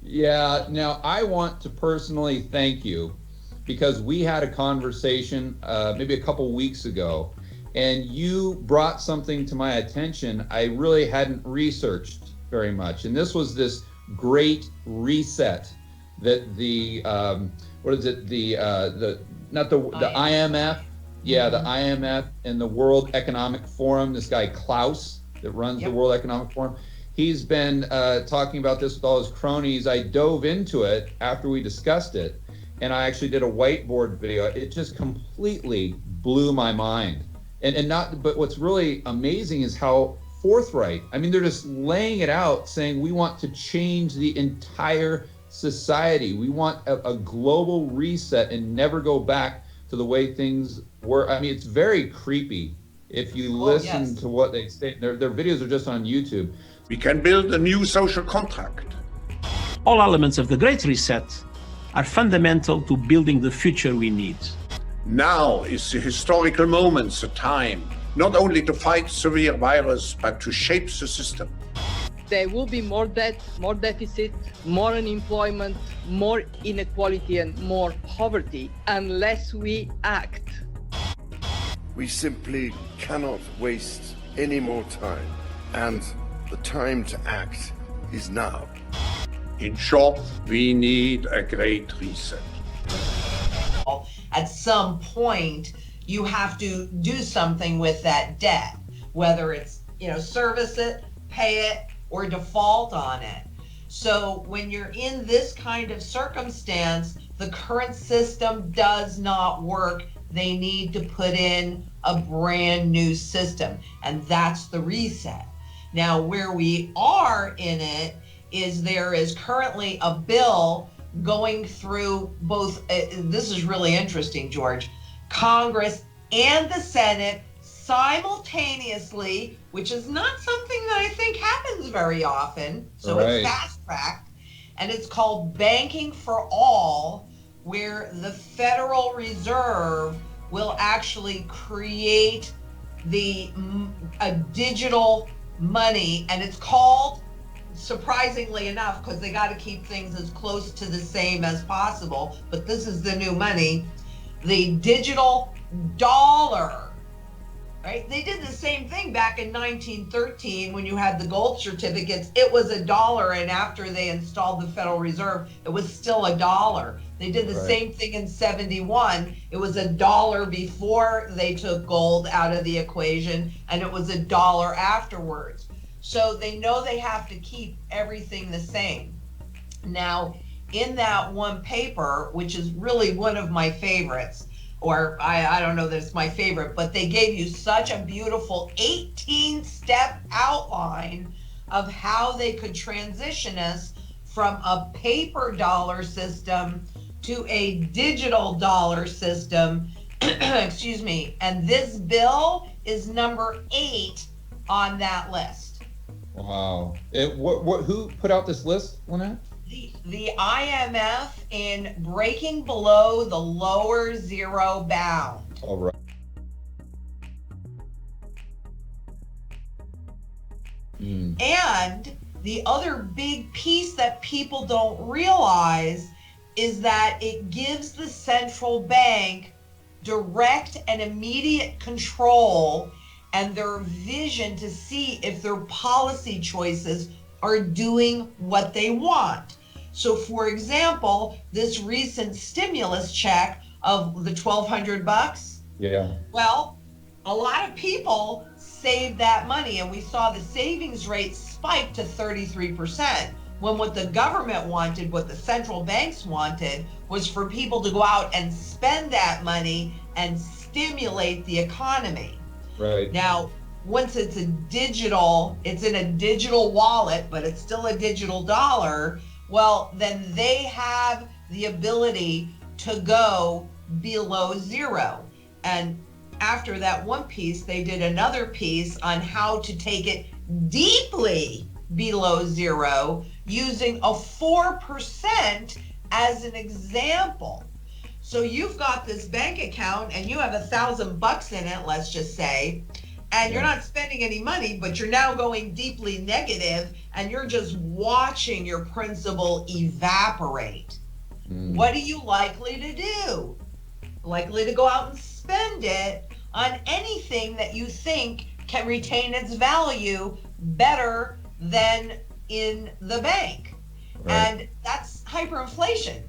Yeah, now I want to personally thank you because we had a conversation maybe a couple weeks ago, and you brought something to my attention I really hadn't researched very much. And this was this great reset that the IMF, yeah, the IMF and the World Economic Forum, this guy Klaus that runs the World Economic Forum, he's been talking about this with all his cronies. I dove into it after we discussed it, and I actually did a whiteboard video. It just completely blew my mind. But what's really amazing is how forthright. I mean, they're just laying it out, saying we want to change the entire society. We want a global reset and never go back to the way things were. I mean, it's very creepy if you listen to what they say. Their videos are just on YouTube. We can build a new social contract. All elements of the Great Reset are fundamental to building the future we need. Now is the historical moment, the time, not only to fight severe virus, but to shape the system. There will be more debt, more deficit, more unemployment, more inequality and more poverty unless we act. We simply cannot waste any more time, and the time to act is now. In short, we need a great reset. At some point, you have to do something with that debt, whether it's, service it, pay it, or default on it. So when you're in this kind of circumstance, the current system does not work. They need to put in a brand new system, and that's the reset. Now, where we are in it is there is currently a bill going through both, this is really interesting, George, Congress and the Senate simultaneously, which is not something that I think happens very often. So It's fast-tracked, and it's called Banking for All, where the Federal Reserve will actually create a digital money, and it's called, surprisingly enough, because they got to keep things as close to the same as possible, but this is the new money, the digital dollar, right? They did the same thing back in 1913 when you had the gold certificates. It was $1, and after they installed the Federal Reserve, it was still $1. They did the same thing in 71. It was $1 before they took gold out of the equation, and it was $1 afterwards. So they know they have to keep everything the same. Now, in that one paper, which is really one of my favorites, or I don't know that it's my favorite, but they gave you such a beautiful 18-step outline of how they could transition us from a paper dollar system to a digital dollar system, excuse me, and this bill is number 8 on that list. Wow. Who put out this list, Lynette? The IMF in breaking below the lower zero bound. All right. And the other big piece that people don't realize is that it gives the central bank direct and immediate control and their vision to see if their policy choices are doing what they want. So for example, this recent stimulus check of the $1,200, well, a lot of people saved that money, and we saw the savings rate spike to 33%, when what the government wanted, what the central banks wanted, was for people to go out and spend that money and stimulate the economy. Right. Now, once it's in a digital wallet, but it's still a digital dollar, well, then they have the ability to go below zero. And after that one piece, they did another piece on how to take it deeply below zero using a 4% as an example. So you've got this bank account and you have $1,000 in it, let's just say, and you're not spending any money, but you're now going deeply negative, and you're just watching your principal evaporate. What are you likely to do? Likely to go out and spend it on anything that you think can retain its value better than in the bank. And that's hyperinflation.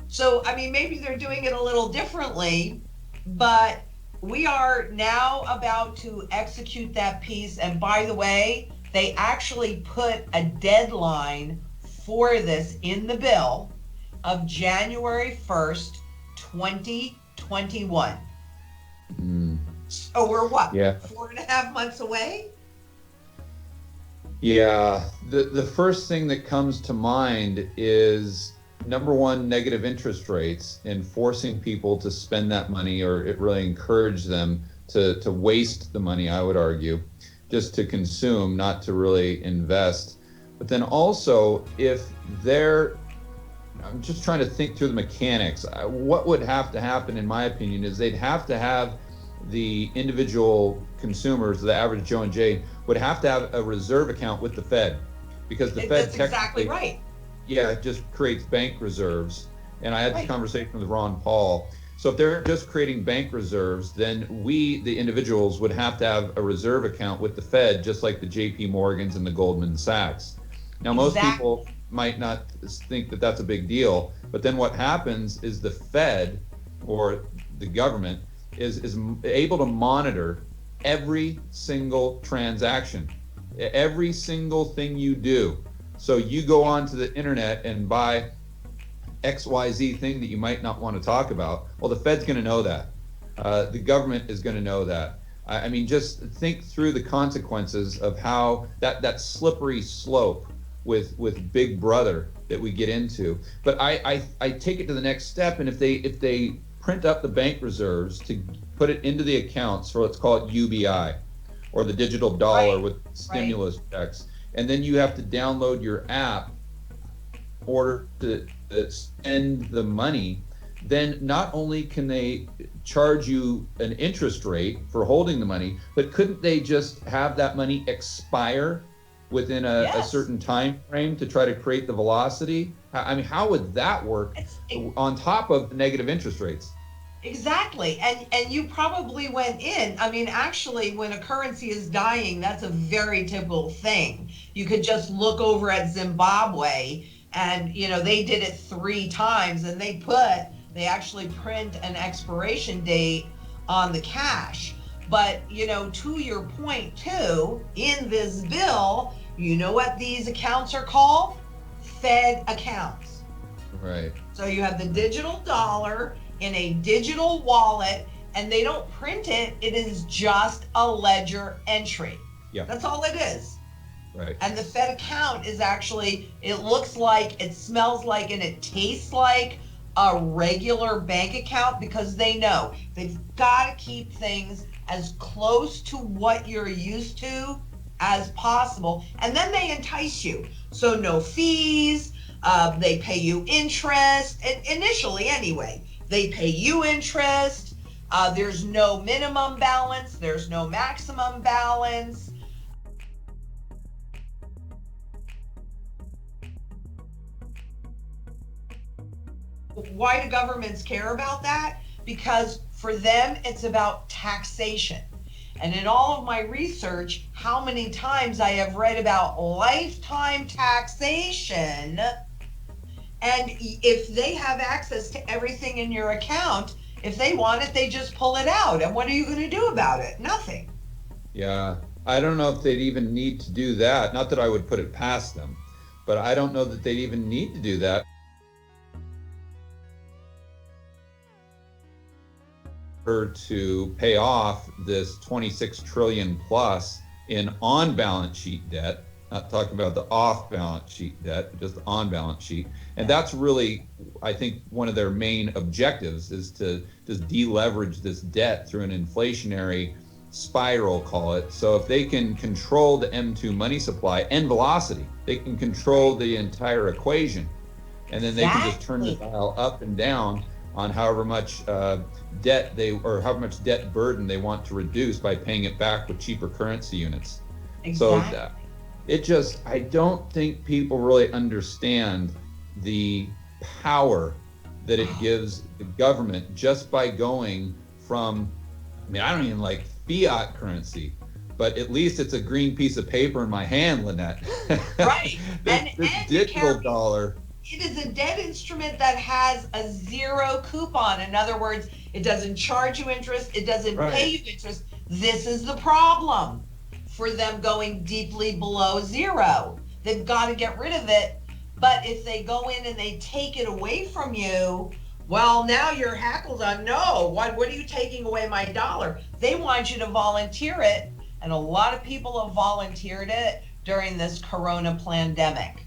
So, I mean, maybe they're doing it a little differently, but we are now about to execute that piece. And by the way, they actually put a deadline for this in the bill of January 1st, 2021. So we're what? 4.5 months away? Yeah. The first thing that comes to mind is, number one, negative interest rates, and forcing people to spend that money, or it really encourage them to waste the money, I would argue, just to consume, not to really invest. But then also, if I'm just trying to think through the mechanics. What would have to happen, in my opinion, is they'd have to have the individual consumers, the average Joe and Jane, would have to have a reserve account with the Fed, because the Fed That's exactly right. Yeah, it just creates bank reserves. And I had this conversation with Ron Paul. So if they're just creating bank reserves, then we, the individuals, would have to have a reserve account with the Fed, just like the JP Morgans and the Goldman Sachs. Now, most people might not think that that's a big deal, but then what happens is the Fed, or the government, is able to monitor every single transaction, every single thing you do. So you go onto the internet and buy XYZ thing that you might not want to talk about. Well, the Fed's going to know that. The government is going to know that. I mean, just think through the consequences of how that slippery slope with Big Brother that we get into. But I take it to the next step, and if they print up the bank reserves to put it into the accounts for, let's call it UBI, or the digital dollar with stimulus checks, and then you have to download your app in order to spend the money, then not only can they charge you an interest rate for holding the money, but couldn't they just have that money expire within a certain time frame to try to create the velocity? I mean, how would that work on top of the negative interest rates? Exactly. And you probably went in. I mean, actually, when a currency is dying, that's a very typical thing. You could just look over at Zimbabwe, and, you know, they did it 3 times, and they actually print an expiration date on the cash. But, you know, to your point too, in this bill, you know what these accounts are called? Fed accounts. Right. So you have the digital dollar in a digital wallet, and they don't print it. It is just a ledger entry. Yeah. That's all it is. Right. And the Fed account is actually, it looks like, it smells like, and it tastes like a regular bank account, because they know they've got to keep things as close to what you're used to as possible. And then they entice you. So no fees, they pay you interest, initially anyway. They pay you interest. There's no minimum balance. There's no maximum balance. Why do governments care about that? Because for them, it's about taxation. And in all of my research, how many times I have read about lifetime taxation. And if they have access to everything in your account, if they want it, they just pull it out. And what are you going to do about it? Nothing. Yeah, I don't know if they'd even need to do that. Not that I would put it past them, but I don't know that they'd even need to do that. To pay off this 26 trillion plus in on-balance sheet debt, not talking about the off-balance sheet debt, but just the on-balance sheet. And that's really, I think, one of their main objectives, is to just deleverage this debt through an inflationary spiral, call it. So if they can control the M2 money supply and velocity, they can control the entire equation. And then they can just turn the dial up and down on however much debt or however much debt burden they want to reduce by paying it back with cheaper currency units. Exactly. So I don't think people really understand the power that it gives the government just by going from, I don't even like fiat currency, but at least it's a green piece of paper in my hand, Lynette. Right. this digital dollar. It is a debt instrument that has a zero coupon. In other words, it doesn't charge you interest. It doesn't pay you interest. This is the problem for them going deeply below zero. They've got to get rid of it. But if they go in and they take it away from you, well, now you're hackled on, no, what are you taking away my dollar? They want you to volunteer it. And a lot of people have volunteered it during this corona pandemic.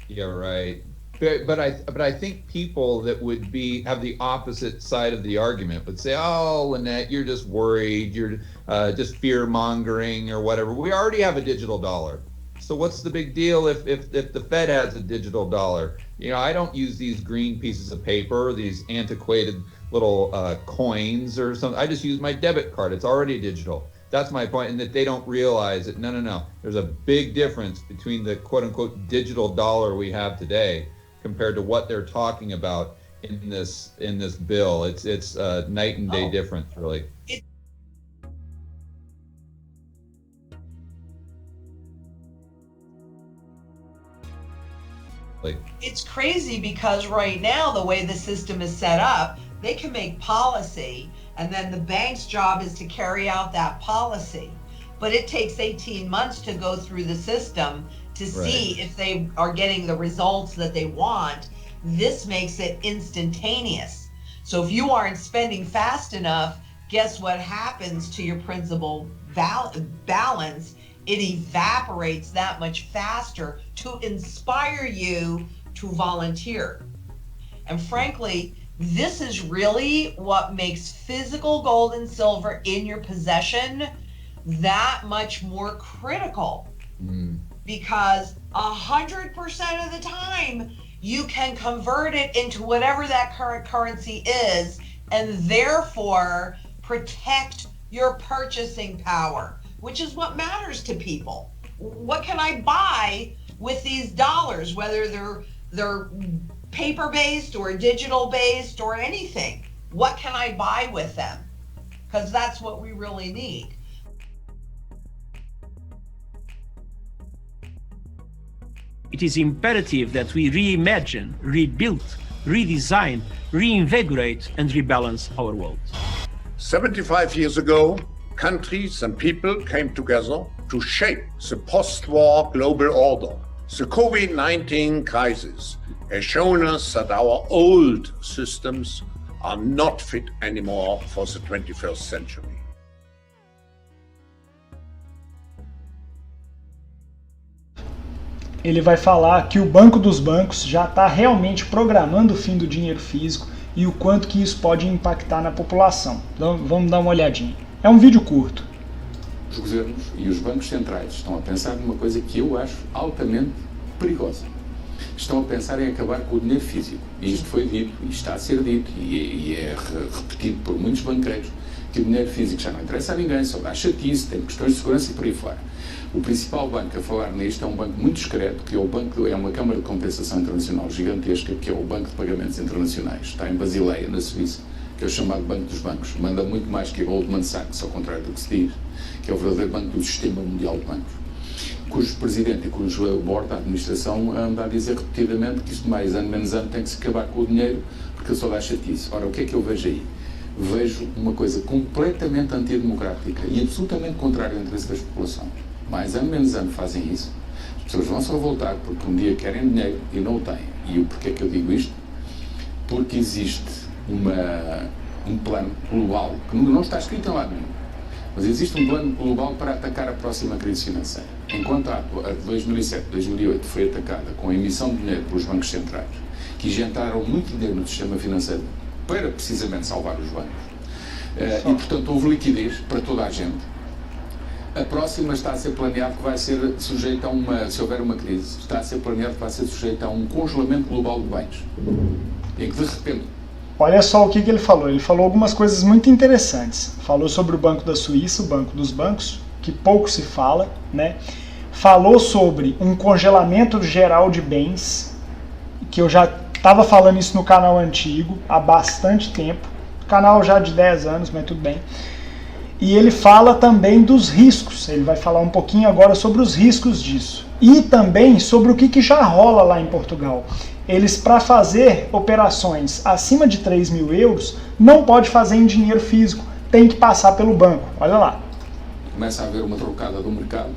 Yeah, right. But I think people that would have the opposite side of the argument would say, oh, Lynette, you're just worried, you're just fear mongering or whatever. We already have a digital dollar. So what's the big deal if the Fed has a digital dollar? I don't use these green pieces of paper, these antiquated little coins or something. I just use my debit card. It's already digital. That's my point, and that they don't realize that no. There's a big difference between the quote unquote digital dollar we have today compared to what they're talking about in this bill. It's night and day difference, really. It's crazy because right now, the way the system is set up, they can make policy, and then the bank's job is to carry out that policy. But it takes 18 months to go through the system to see if they are getting the results that they want. This makes it instantaneous. So if you aren't spending fast enough, guess what happens to your principal balance? It evaporates that much faster to inspire you to volunteer. And frankly, this is really what makes physical gold and silver in your possession that much more critical. Because 100% of the time, you can convert it into whatever that current currency is, and therefore protect your purchasing power, which is what matters to people. What can I buy with these dollars, whether they're paper-based or digital-based or anything? What can I buy with them? Because that's what we really need. It is imperative that we reimagine, rebuild, redesign, reinvigorate, and rebalance our world. 75 years ago, countries and people came together to shape the post-war global order. The COVID-19 crisis has shown us that our old systems are not fit anymore for the 21st century. Ele vai falar que o Banco dos Bancos já está realmente programando o fim do dinheiro físico e o quanto que isso pode impactar na população. Então, vamos dar uma olhadinha. É um vídeo curto. Os governos e os bancos centrais estão a pensar numa coisa que eu acho altamente perigosa. Estão a pensar em acabar com o dinheiro físico. E isto foi dito, e está a ser dito, e é repetido por muitos banqueiros, que o dinheiro físico já não interessa a ninguém, só dá chatice, tem questões de segurança e por aí fora. O principal banco a falar nisto é um banco muito discreto, que é uma Câmara de Compensação Internacional gigantesca, que é o Banco de Pagamentos Internacionais. Está em Basileia, na Suíça, que é o chamado Banco dos Bancos. Manda muito mais que a Goldman Sachs, ao contrário do que se diz, que é o verdadeiro banco do Sistema Mundial de Bancos, cujo presidente e cujo board da administração anda a dizer repetidamente que isto mais ano menos ano tem que se acabar com o dinheiro, porque só dá chatice. Ora, o que é que eu vejo aí? Vejo uma coisa completamente antidemocrática e absolutamente contrária ao interesse da população. Mais ano menos ano fazem isso, as pessoas vão se revoltar porque um dia querem dinheiro e não o têm. E porquê é que eu digo isto? Porque existe um plano global, que não está escrito em lado nenhum, mas existe um plano global para atacar a próxima crise financeira. Enquanto a de 2007, 2008 foi atacada com a emissão de dinheiro pelos bancos centrais, que injetaram muito dinheiro no sistema financeiro para precisamente salvar os bancos, e portanto houve liquidez para toda a gente. A próxima está a ser planeado que vai ser sujeita a se houver uma crise, está a ser planeado que vai ser sujeita a um congelamento global de bens, em que de repente Olha só o que ele falou. Ele falou algumas coisas muito interessantes. Falou sobre o Banco da Suíça, o Banco dos Bancos, que pouco se fala, né? Falou sobre um congelamento geral de bens, que eu já estava falando isso no canal antigo há bastante tempo. Canal já de 10 anos, mas tudo bem. E ele fala também dos riscos. Ele vai falar um pouquinho agora sobre os riscos disso. E também sobre o que já rola lá em Portugal. Eles, para fazer operações acima de 3 mil euros, não pode fazer em dinheiro físico, tem que passar pelo banco. Olha lá. Começa a haver uma trocada do mercado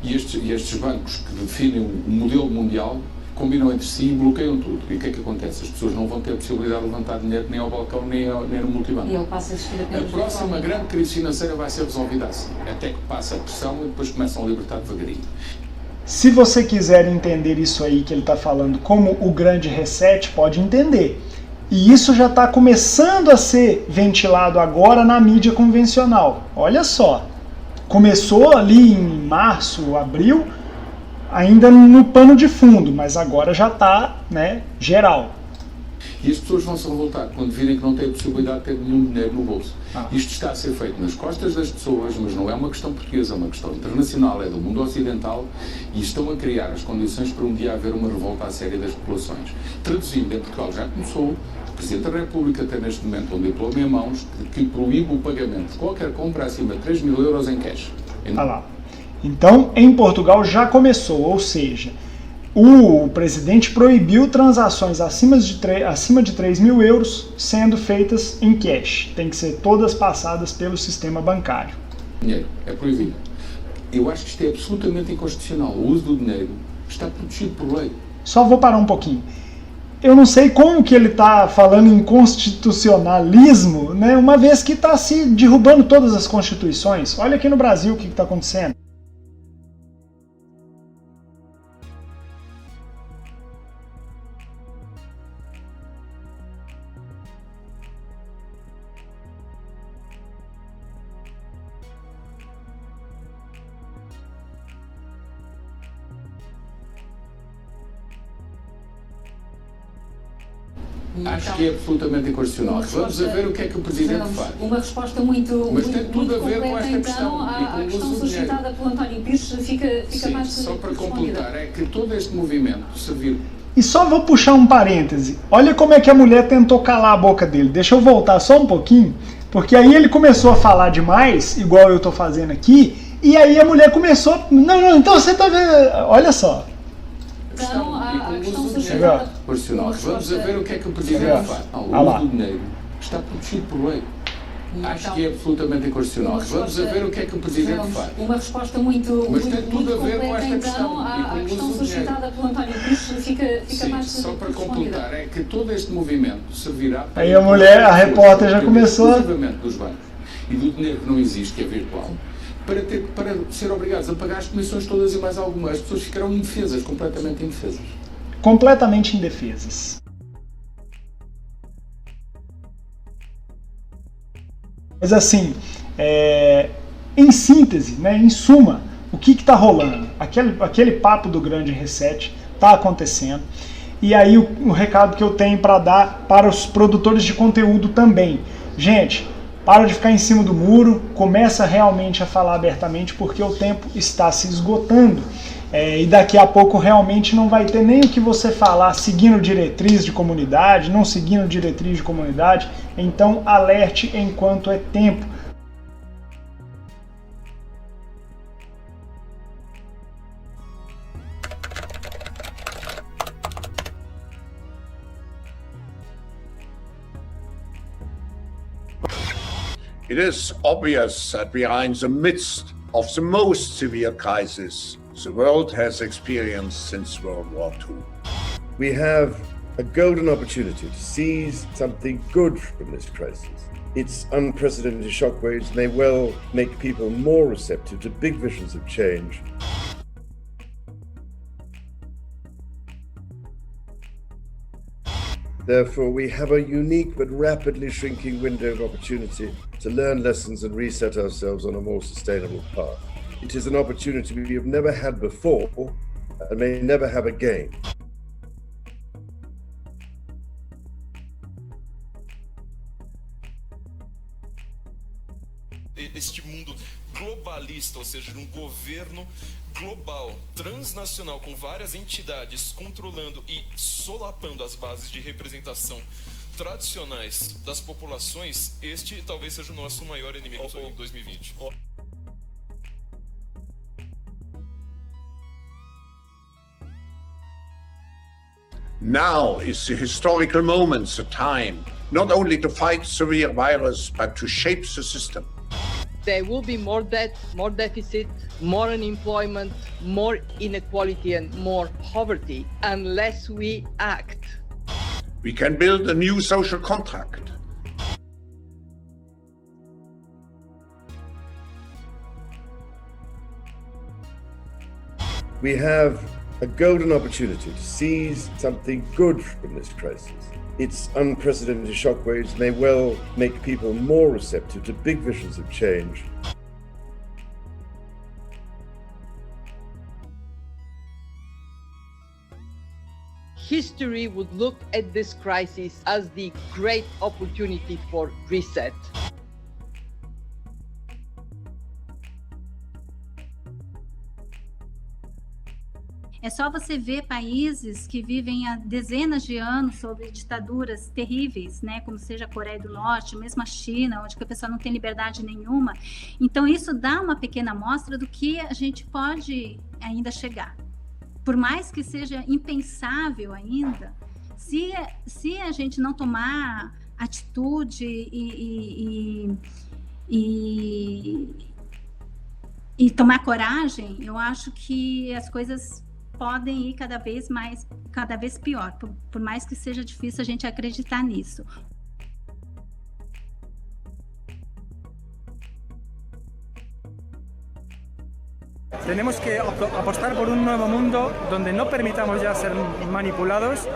e estes bancos que definem o modelo mundial combinam entre si e bloqueiam tudo. E o que é que acontece? As pessoas não vão ter a possibilidade de levantar dinheiro nem ao balcão nem no multibanco. E ele passa a existir apenas a próxima grande crise financeira vai ser resolvida assim, até que passa a pressão e depois começam a libertar devagarinho. Se você quiser entender isso aí que ele está falando como o grande reset, pode entender. E isso já está começando a ser ventilado agora na mídia convencional. Olha só, começou ali em março, abril, ainda no pano de fundo, mas agora já está, né, geral. E as pessoas vão se revoltar quando virem que não têm a possibilidade de ter nenhum dinheiro no bolso. Isto está a ser feito nas costas das pessoas, mas não é uma questão portuguesa, é uma questão internacional, é do mundo ocidental, e estão a criar as condições para um dia haver uma revolta à séria das populações. Traduzindo, em Portugal já começou, o Presidente da República tem neste momento um diploma em mãos que proíbe o pagamento de qualquer compra acima de 3 mil euros em cash. Olha lá. Então, em Portugal já começou, ou seja, o presidente proibiu transações acima de 3 mil euros sendo feitas em cash. Tem que ser todas passadas pelo sistema bancário. Dinheiro é proibido. Eu acho que isto é absolutamente inconstitucional. O uso do dinheiro está protegido por lei. Só vou parar um pouquinho. Eu não sei como que ele está falando em constitucionalismo, né? Uma vez que está se derrubando todas as constituições. Olha aqui no Brasil o que está acontecendo. Acho que é absolutamente inconstitucional. Vamos a ver o que é que o Presidente faz. Uma resposta muito Mas tem tudo a ver com esta questão. A questão suscitada pelo António Pires fica mais só para completar, é que todo este movimento serviu. E só vou puxar um parêntese. Olha como é que a mulher tentou calar a boca dele. Deixa eu voltar só um pouquinho, porque aí ele começou a falar demais, igual eu tô fazendo aqui, e aí a mulher começou... Não, então você tá vendo... Olha só. Então, a questão suscitada... Vamos a ver o que é que o Presidente faz. O uso do dinheiro está protegido por lei. Acho que é absolutamente inconstitucional. Vamos a ver o que é que o Presidente faz. Uma resposta muito Mas tem tudo a ver com esta questão. A questão suscitada pelo António Pires fica mais só para completar, é que todo este movimento servirá para... Aí a mulher, a repórter já começou... exclusivamente dos bancos e do dinheiro que não existe, que é virtual, para ser obrigados a pagar as comissões todas e mais algumas. As pessoas ficarão indefesas, completamente indefesas. Completamente indefesas. Mas assim, em síntese, né, em suma, o que está rolando? Aquele papo do grande reset está acontecendo. E aí o recado que eu tenho para dar para os produtores de conteúdo também. Gente, para de ficar em cima do muro, começa realmente a falar abertamente, porque o tempo está se esgotando. E daqui a pouco realmente não vai ter nem o que você falar seguindo diretriz de comunidade, não seguindo diretriz de comunidade. Então alerte enquanto é tempo. It is obvious that we are in the midst of the most severe crisis the world has experienced since World War II. We have a golden opportunity to seize something good from this crisis. Its unprecedented shockwaves may well make people more receptive to big visions of change. Therefore, we have a unique but rapidly shrinking window of opportunity to learn lessons and reset ourselves on a more sustainable path. It is an opportunity we have never had before and may never have again. este mundo globalista, ou seja, um governo global, transnacional, com várias entidades controlando e solapando as bases de representação tradicionais das populações, este talvez seja o nosso maior inimigo em 2020. Now is the historical moment, the time, not only to fight severe virus, but to shape the system. There will be more debt, more deficit, more unemployment, more inequality and more poverty unless we act. We can build a new social contract. We have a golden opportunity to seize something good from this crisis. Its unprecedented shockwaves may well make people more receptive to big visions of change. History would look at this crisis as the great opportunity for reset. É só você ver países que vivem há dezenas de anos sobre ditaduras terríveis, né, como seja a Coreia do Norte, mesmo a China, onde a pessoa não tem liberdade nenhuma. Então isso dá uma pequena amostra do que a gente pode ainda chegar. Por mais que seja impensável ainda, se a gente não tomar atitude e tomar coragem, eu acho que as coisas podem ir cada vez pior, por mais que seja difícil a gente acreditar nisso. Tenemos que apostar por un nuevo mundo donde no permitamos ya ser manipulados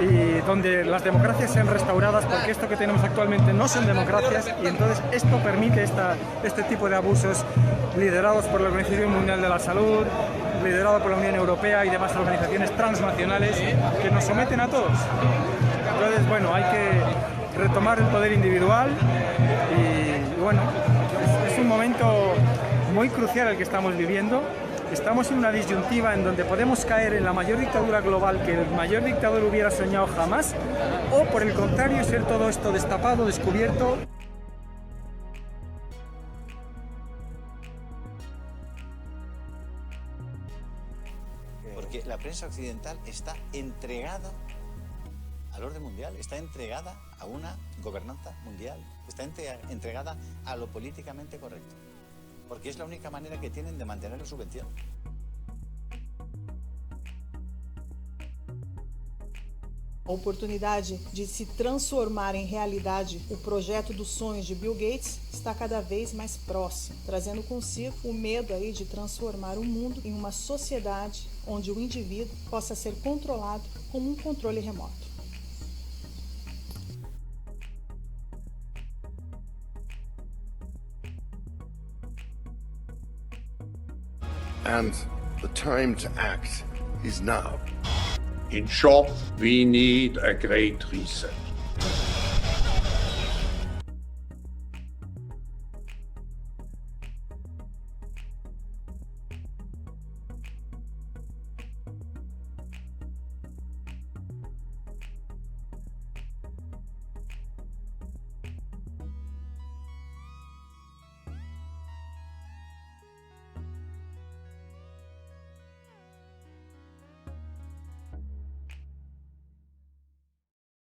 y donde las democracias sean restauradas, porque esto que tenemos actualmente no son democracias y entonces esto permite este tipo de abusos liderados por la Organización Mundial de la Salud, liderado por la Unión Europea y demás organizaciones transnacionales que nos someten a todos. Entonces, bueno, hay que retomar el poder individual y bueno, es un momento muy crucial el que estamos viviendo. Estamos en una disyuntiva en donde podemos caer en la mayor dictadura global que el mayor dictador hubiera soñado jamás, o por el contrario, ser todo esto destapado, descubierto. Porque la prensa occidental está entregada al orden mundial, está entregada a una gobernanza mundial, está entregada a lo políticamente correcto, porque es la única manera que tienen de mantener la subvención. A oportunidade de se transformar em realidade o projeto dos sonhos de Bill Gates está cada vez mais próximo, trazendo consigo o medo aí de transformar o mundo em uma sociedade onde o indivíduo possa ser controlado como um controle remoto. And the time to act is now. In short, we need a great reset.